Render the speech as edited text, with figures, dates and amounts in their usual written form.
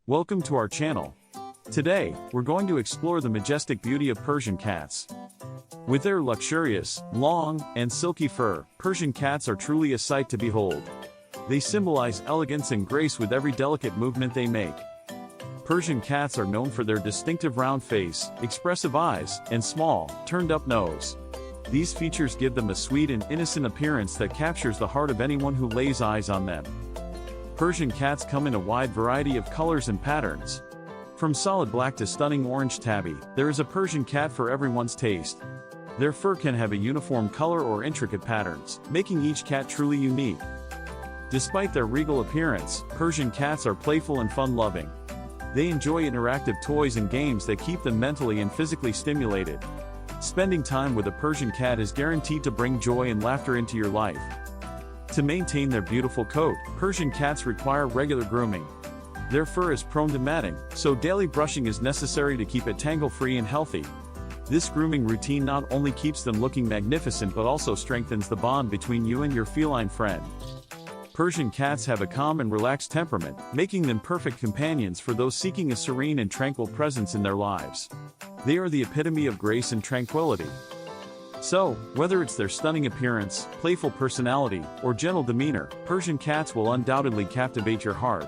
Welcome to our channel. Today, we're going to explore the majestic beauty of Persian cats. With their luxurious, long, and silky fur, Persian cats are truly a sight to behold. They symbolize elegance and grace with every delicate movement they make. Persian cats are known for their distinctive round face, expressive eyes, and small, turned-up nose. These features give them a sweet and innocent appearance that captures the heart of anyone who lays eyes on them. Persian cats come in a wide variety of colors and patterns. From solid black to stunning orange tabby, there is a Persian cat for everyone's taste. Their fur can have a uniform color or intricate patterns, making each cat truly unique. Despite their regal appearance, Persian cats are playful and fun-loving. They enjoy interactive toys and games that keep them mentally and physically stimulated. Spending time with a Persian cat is guaranteed to bring joy and laughter into your life. To maintain their beautiful coat, Persian cats require regular grooming. Their fur is prone to matting, so daily brushing is necessary to keep it tangle-free and healthy. This grooming routine not only keeps them looking magnificent but also strengthens the bond between you and your feline friend. Persian cats have a calm and relaxed temperament, making them perfect companions for those seeking a serene and tranquil presence in their lives. They are the epitome of grace and tranquility. So, whether it's their stunning appearance, playful personality, or gentle demeanor, Persian cats will undoubtedly captivate your heart.